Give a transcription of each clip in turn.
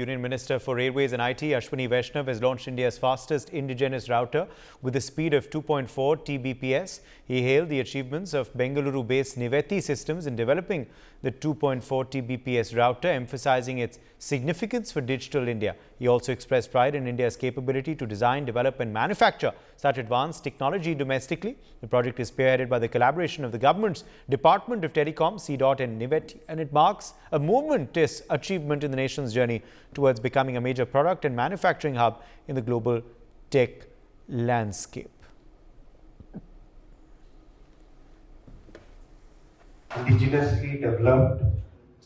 Union Minister for Railways and IT, Ashwini Vaishnav, has launched India's fastest indigenous router with a speed of 2.4 Tbps. He hailed the achievements of Bengaluru-based Niveti Systems in developing the 2.4 Tbps router, emphasizing its significance for digital India. He also expressed pride in India's capability to design, develop and manufacture such advanced technology domestically. The project is spearheaded by the collaboration of the government's Department of Telecom, CDOT and Niveti, and it marks a momentous achievement in the nation's journey towards becoming a major product and manufacturing hub in the global tech landscape. Indigenously developed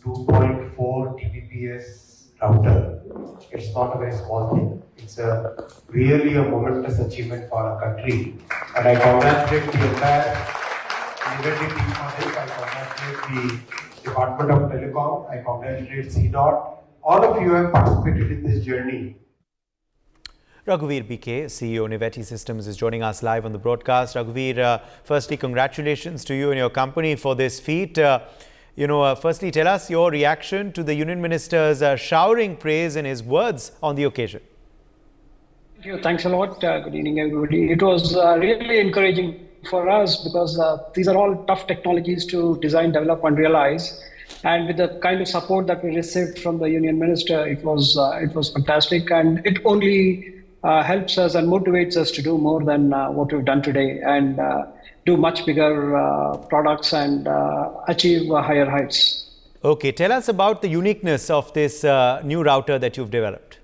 2.4 Tbps router. It's not a very small thing. It's really a momentous achievement for our country. And I congratulate the entire Niveti team for this. I congratulate the Department of Telecom. I congratulate CDOT. All of you have participated in this journey. Raghuvir BK, CEO Niveti Systems, is joining us live on the broadcast. Raghuvir, firstly, congratulations to you and your company for this feat. Firstly, tell us your reaction to the Union Minister's showering praise in his words on the occasion. Thank you. Thanks a lot. Good evening, everybody. It was really encouraging for us because these are all tough technologies to design, develop and realize. And with the kind of support that we received from the Union Minister, it was fantastic. And it only helps us and motivates us to do more than what we've done today and do much bigger products and achieve higher heights. Okay, tell us about the uniqueness of this new router that you've developed.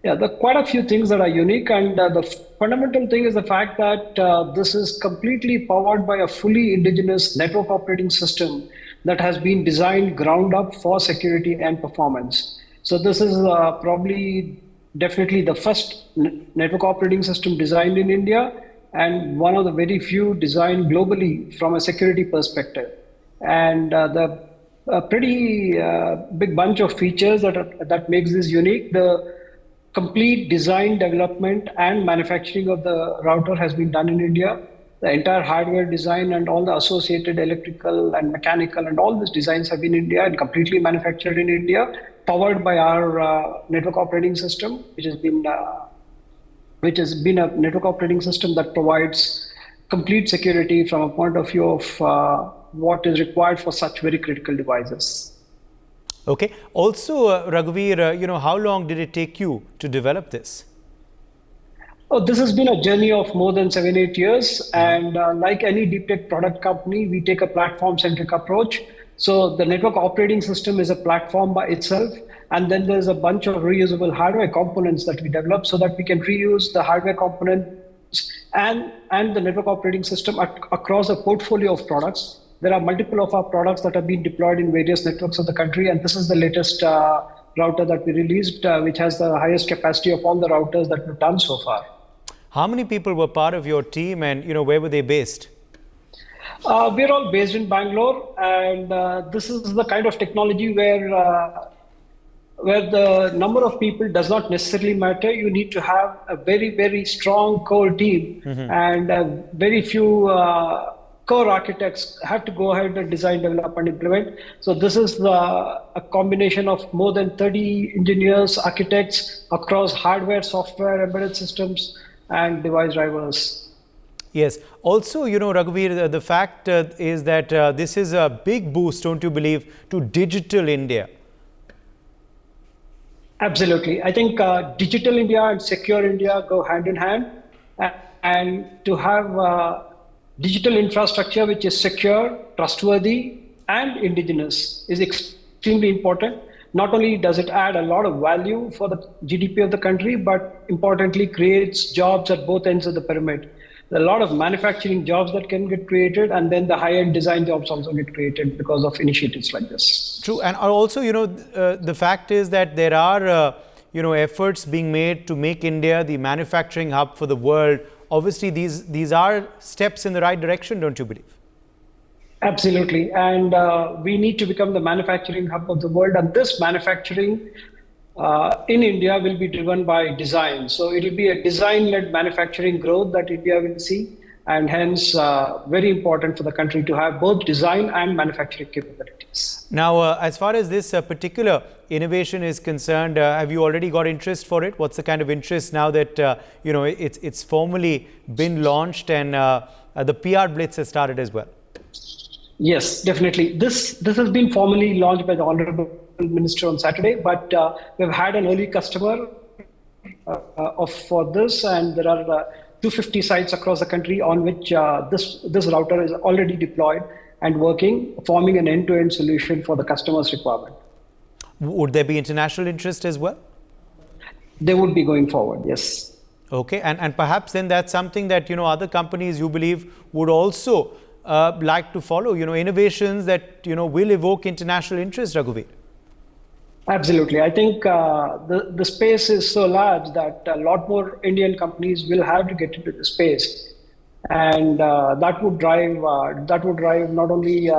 Yeah, there are quite a few things that are unique, and the fundamental thing is the fact that this is completely powered by a fully indigenous network operating system that has been designed ground up for security and performance. So this is definitely the first network operating system designed in India and one of the very few designed globally from a security perspective. And the pretty big bunch of features that makes this unique. The complete design, development and manufacturing of the router has been done in India. The entire hardware design and all the associated electrical and mechanical and all these designs have been in India and completely manufactured in India, powered by our network operating system, which has been a network operating system that provides complete security from a point of view of what is required for such very critical devices. Okay. Also, Raghuvir, how long did it take you to develop this? Oh, this has been a journey of more than 7-8 years. And like any deep tech product company, we take a platform-centric approach. So the network operating system is a platform by itself. And then there's a bunch of reusable hardware components that we develop so that we can reuse the hardware components and the network operating system across a portfolio of products. There are multiple of our products that have been deployed in various networks of the country. And this is the latest router that we released, which has the highest capacity of all the routers that we've done so far. How many people were part of your team and, where were they based? We're all based in Bangalore, and this is the kind of technology where the number of people does not necessarily matter. You need to have a very, very strong core team and very few core architects have to go ahead and design, develop and implement. So this is a combination of more than 30 engineers, architects across hardware, software, embedded systems and device drivers. Yes. Also, Raghuvir, the fact is that this is a big boost, don't you believe, to digital India? Absolutely. I think digital India and secure India go hand in hand. And to have digital infrastructure which is secure, trustworthy and indigenous is extremely important. Not only does it add a lot of value for the GDP of the country, but importantly creates jobs at both ends of the pyramid. There are a lot of manufacturing jobs that can get created, and then the high-end design jobs also get created because of initiatives like this. True. And also, the fact is that there are, efforts being made to make India the manufacturing hub for the world. Obviously, these are steps in the right direction, don't you believe? Absolutely. And we need to become the manufacturing hub of the world. And this manufacturing in India will be driven by design. So it will be a design-led manufacturing growth that India will see. And hence, very important for the country to have both design and manufacturing capabilities. Now, as far as this particular innovation is concerned, have you already got interest for it? What's the kind of interest now that it's formally been launched and the PR blitz has started as well? Yes, definitely. This has been formally launched by the Honorable Minister on Saturday, but we've had an early customer for this, and there are 250 sites across the country on which this router is already deployed and working, forming an end-to-end solution for the customer's requirement. Would there be international interest as well? They would be going forward, yes. Okay, and perhaps then that's something that other companies you believe would also like to follow. Innovations that will evoke international interest, Raghuveer. Absolutely. I think the space is so large that a lot more Indian companies will have to get into the space, and that would drive not only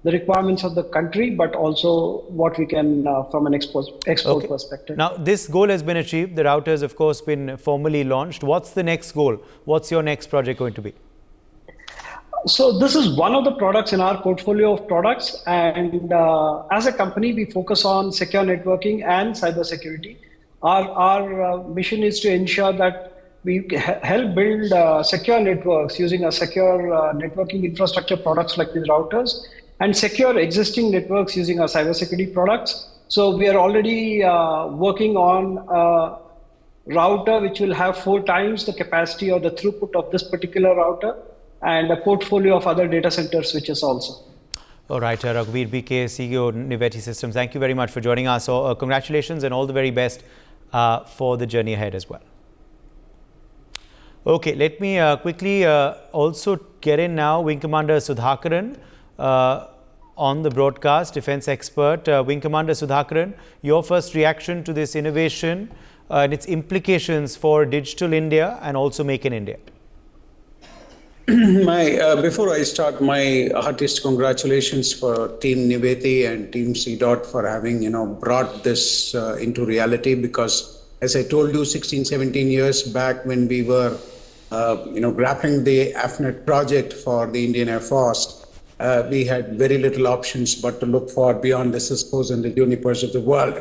the requirements of the country, but also what we can from an export Okay. perspective. Now, this goal has been achieved. The router has, of course, been formally launched. What's the next goal? What's your next project going to be? So this is one of the products in our portfolio of products, and as a company, we focus on secure networking and cybersecurity. Our mission is to ensure that we help build secure networks using a secure networking infrastructure products like these routers, and secure existing networks using our cybersecurity products. So we are already working on a router which will have 4 times the capacity or the throughput of this particular router, and a portfolio of other data center switches also. All right, Raghuveer BK, CEO Nivetti Systems, thank you very much for joining us. So, congratulations and all the very best for the journey ahead as well. Okay, let me quickly also get in now Wing Commander Sudhakaran on the broadcast, defense expert. Wing Commander Sudhakaran, your first reaction to this innovation and its implications for Digital India and also Make in India. Before I start, my heartiest congratulations for Team Nivetti and Team CDOT for having brought this into reality, because as I told you 16, 17 years back when we were grappling the AFNet project for the Indian Air Force, we had very little options but to look for beyond the Ciscos and the Junipers of the world.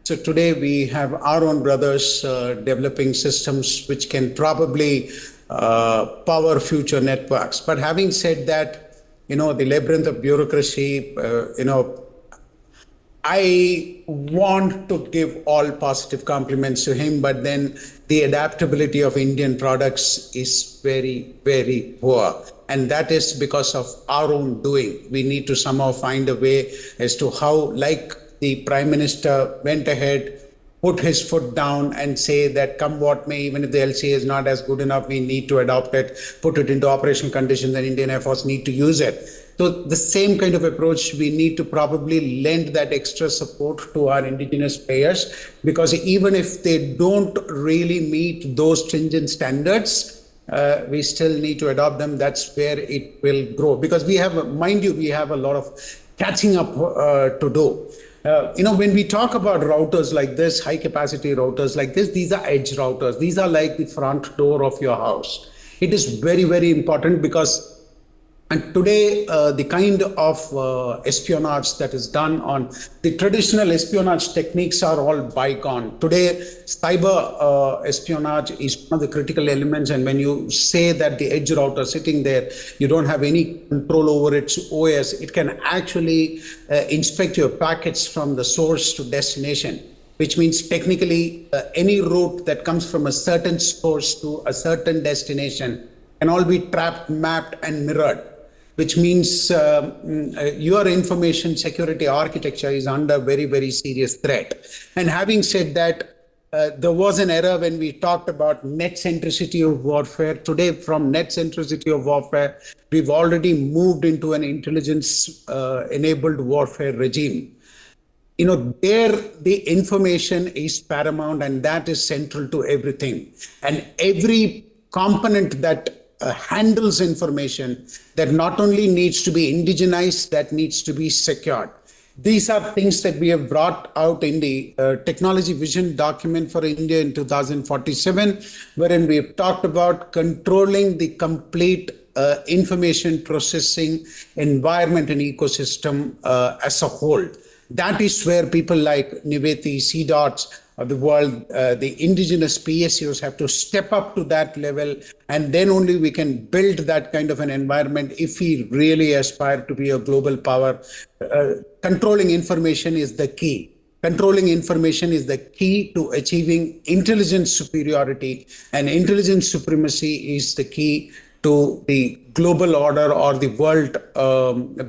So today we have our own brothers developing systems which can probably power future networks. But having said that, the labyrinth of bureaucracy, I want to give all positive compliments to him, but then the adaptability of Indian products is very, very poor. And that is because of our own doing. We need to somehow find a way as to how, like the Prime Minister went ahead, put his foot down and say that come what may, even if the LCA is not as good enough, we need to adopt it, put it into operational conditions, and Indian Air Force need to use it. So the same kind of approach, we need to probably lend that extra support to our indigenous players, because even if they don't really meet those stringent standards, we still need to adopt them. That's where it will grow, because we have, mind you, we have a lot of catching up to do. When we talk about routers like this, high capacity routers like this, these are edge routers. These are like the front door of your house. It is very, very important because today the kind of espionage that is done on the traditional espionage techniques are all bygone. Today, cyber espionage is one of the critical elements. And when you say that the edge router sitting there, you don't have any control over its OS, it can actually inspect your packets from the source to destination, which means technically any route that comes from a certain source to a certain destination can all be trapped, mapped, and mirrored, which means your information security architecture is under very, very serious threat. And having said that, there was an era when we talked about net centricity of warfare. Today, from net centricity of warfare, we've already moved into an intelligence enabled warfare regime. There the information is paramount, and that is central to everything. And every component that handles information, that not only needs to be indigenized, that needs to be secured. These are things that we have brought out in the technology vision document for India in 2047, wherein we have talked about controlling the complete information processing environment and ecosystem as a whole. That is where people like Niveti, CDOTs of the world, the indigenous PSUs have to step up to that level, and then only we can build that kind of an environment if we really aspire to be a global power. Controlling information is the key. Controlling information is the key to achieving intelligence superiority, and intelligence supremacy is the key to the global order or the world,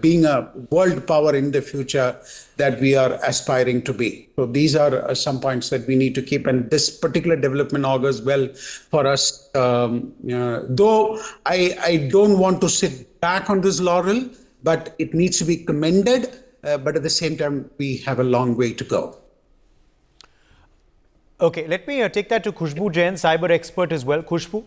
being a world power in the future that we are aspiring to be. So these are some points that we need to keep, and this particular development augurs well for us. Though I don't want to sit back on this laurel, but it needs to be commended. But at the same time, we have a long way to go. Okay, let me take that to Kushbu Jain, cyber expert as well. Kushbu,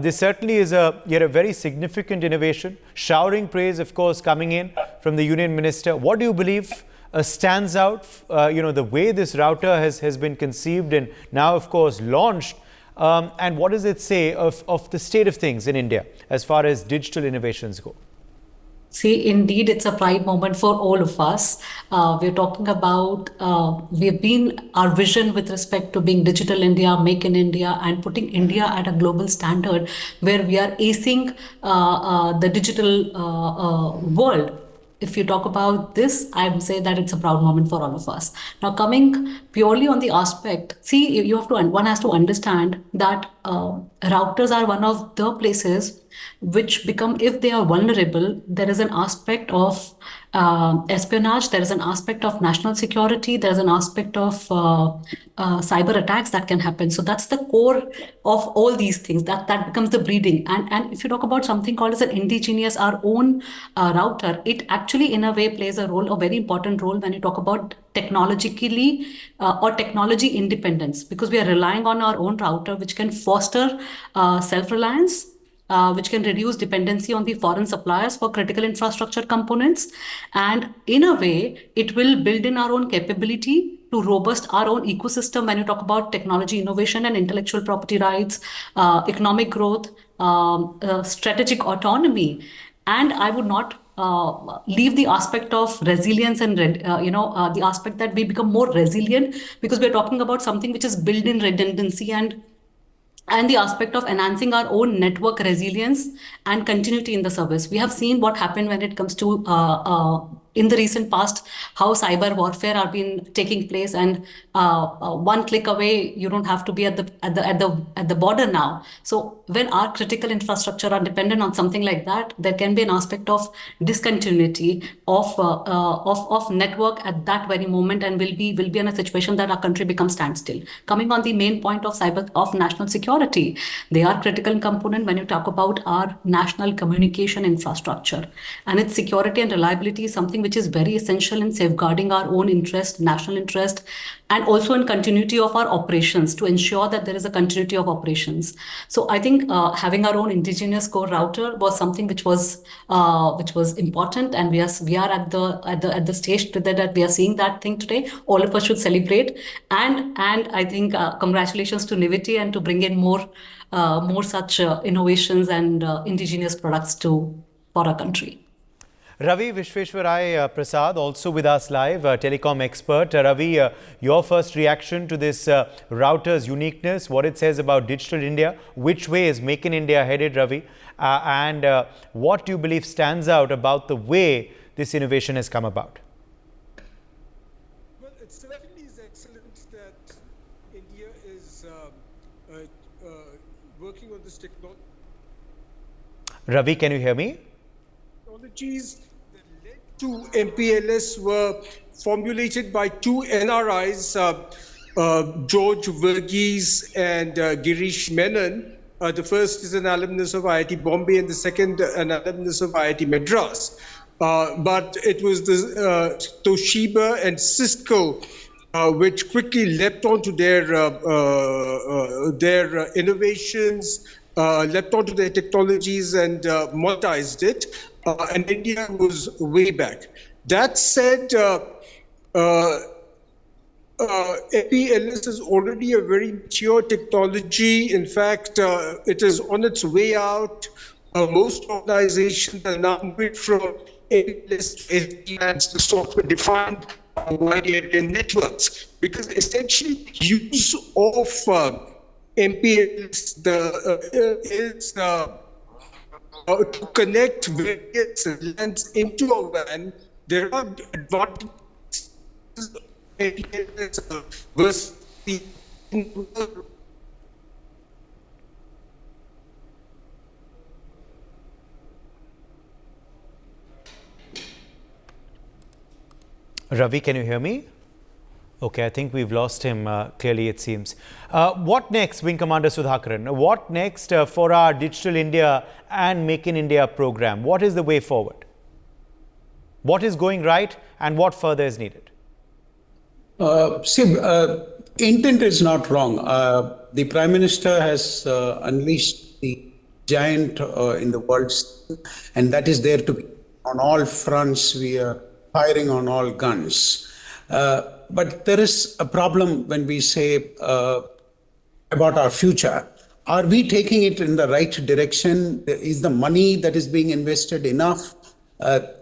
this certainly is a very significant innovation. Showering praise, of course, coming in from the Union Minister. What do you believe stands out, the way this router has been conceived and now, of course, launched? And what does it say of the state of things in India as far as digital innovations go? See, indeed, it's a pride moment for all of us. We're talking about, our vision with respect to being Digital India, Make in India, and putting India at a global standard where we are acing the digital world. If you talk about this, I would say that it's a proud moment for all of us. Now, coming purely on the aspect, see, one has to understand that routers are one of the places which become, if they are vulnerable, there is an aspect of espionage, there is an aspect of national security, there is an aspect of cyber attacks that can happen. So that's the core of all these things. That becomes the breeding. And if you talk about something called as an indigenous, our own router, it actually in a way plays a very important role when you talk about technologically or technology independence, because we are relying on our own router, which can foster self-reliance, which can reduce dependency on the foreign suppliers for critical infrastructure components. And in a way, it will build in our own capability to robust our own ecosystem when you talk about technology innovation and intellectual property rights, economic growth, strategic autonomy. And I would not leave the aspect of resilience and the aspect that we become more resilient, because we're talking about something which is built in redundancy and the aspect of enhancing our own network resilience and continuity in the service. We have seen what happened when it comes to in the recent past, how cyber warfare are been taking place, and one click away, you don't have to be at the border now. So when our critical infrastructure are dependent on something like that, there can be an aspect of discontinuity of network at that very moment, and will be in a situation that our country becomes standstill. Coming on the main point of national security, they are critical component when you talk about our national communication infrastructure, and its security and reliability is something which is very essential in safeguarding our own interest, national interest, and also in continuity of our operations, to ensure that there is a continuity of operations. So I think having our own indigenous core router was something which was important, and we are at the stage that we are seeing that thing today. All of us should celebrate, and I think congratulations to Niveti, and to bring in more such innovations and indigenous products for our country. Ravi Prasad, also with us live, telecom expert. Ravi, your first reaction to this router's uniqueness, what it says about Digital India, which way is Make in India headed, Ravi, and what do you believe stands out about the way this innovation has come about? Well, it certainly is excellent that India is working on this technology. Ravi, can you hear me? Technologies that led to MPLS were formulated by two NRIs, George Verghese and Girish Menon. The first is an alumnus of IIT Bombay, and the second an alumnus of IIT Madras. But it was the Toshiba and Cisco which quickly leapt onto their innovations, leapt onto their technologies and monetized it. And India was way back. That said, MPLS is already a very mature technology. In fact, it is on its way out. Most organizations are now moving from MPLS to SDNs, the software-defined wide area networks, because essentially the use of MPLs is to connect various lands into a WAN. There are advantages of MPLs versus the Ravi, can you hear me? Okay, I think we've lost him, clearly it seems. What next, Wing Commander Sudhakaran? What next for our Digital India and Make in India program? What is the way forward? What is going right and what further is needed? Intent is not wrong. The Prime Minister has unleashed the giant in the world, and that is there to be. On all fronts, we are firing on all guns. But there is a problem when we say about our future. Are we taking it in the right direction? Is the money that is being invested enough?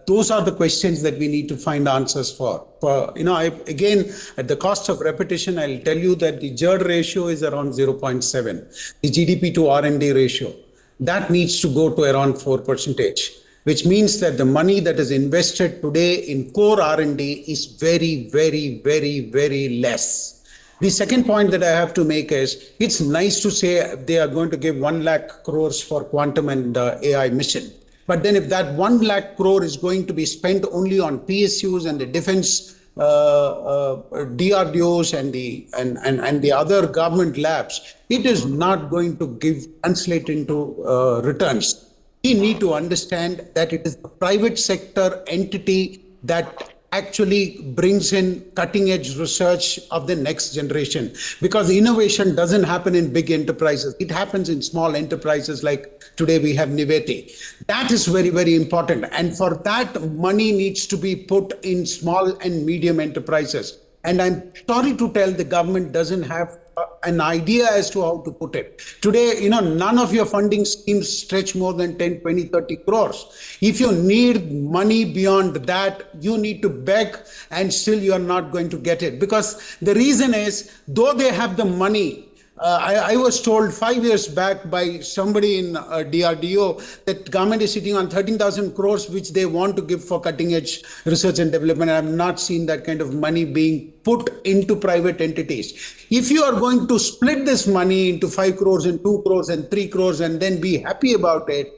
Those are the questions that we need to find answers for. Again, at the cost of repetition, I'll tell you that the JERD ratio is around 0.7. The GDP to R&D ratio, that needs to go to around 4%, which means that the money that is invested today in core R&D is very, very, very, very less. The second point that I have to make is, it's nice to say they are going to give 1 lakh crores for quantum and AI mission. But then if that 1 lakh crore is going to be spent only on PSUs and the defense DRDOs and the other government labs, it is not going to translate into returns. We need to understand that it is the private sector entity that actually brings in cutting-edge research of the next generation, because innovation doesn't happen in big enterprises. It happens in small enterprises, like today we have Niveti. That is very, very important. And for that, money needs to be put in small and medium enterprises. And I'm sorry to tell, the government doesn't have an idea as to how to put it. Today, none of your funding schemes stretch more than 10, 20, 30 crores. If you need money beyond that, you need to beg, and still you're not going to get it. Because the reason is, though they have the money, I was told 5 years back by somebody in DRDO that government is sitting on 13,000 crores, which they want to give for cutting edge research and development. I have not seen that kind of money being put into private entities. If you are going to split this money into 5 crores and 2 crores and 3 crores and then be happy about it,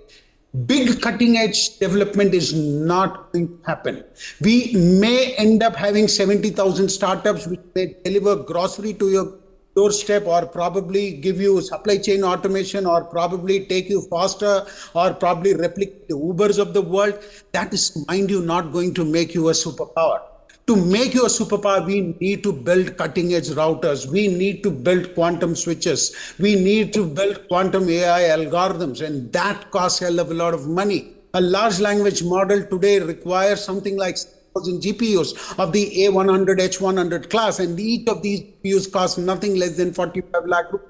big cutting edge development is not going to happen. We may end up having 70,000 startups which may deliver grocery to your doorstep, or probably give you supply chain automation, or probably take you faster, or probably replicate the Ubers of the world. That is, mind you, not going to make you a superpower. To make you a superpower, we need to build cutting edge routers. We need to build quantum switches. We need to build quantum AI algorithms, and that costs a hell of a lot of money. A large language model today requires something like GPUs of the A100, H100 class, and each of these GPUs cost nothing less than 45 lakh rupees.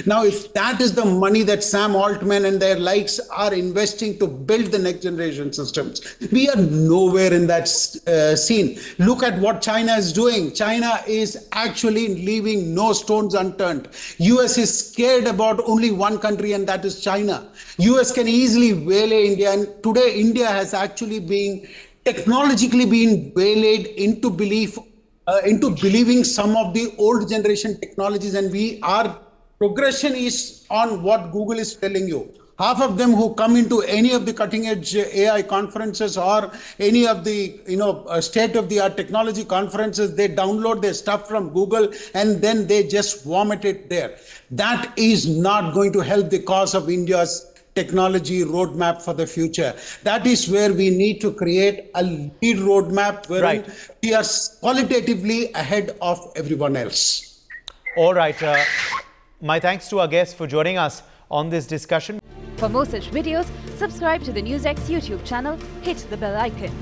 Now, if that is the money that Sam Altman and their likes are investing to build the next generation systems, we are nowhere in that scene. Look at what China is doing. China is actually leaving no stones unturned. US is scared about only one country, and that is China. US can easily waylay India, and today India has actually been technologically being waylaid into believing some of the old generation technologies, and our progression is on what Google is telling you. Half of them who come into any of the cutting edge AI conferences or any of the state of the art technology conferences, they download their stuff from Google and then they just vomit it there. That is not going to help the cause of India's technology roadmap for the future. That is where we need to create a lead roadmap where we are qualitatively ahead of everyone else. All right. My thanks to our guests for joining us on this discussion. For more such videos, subscribe to the NewsX YouTube channel, hit the bell icon.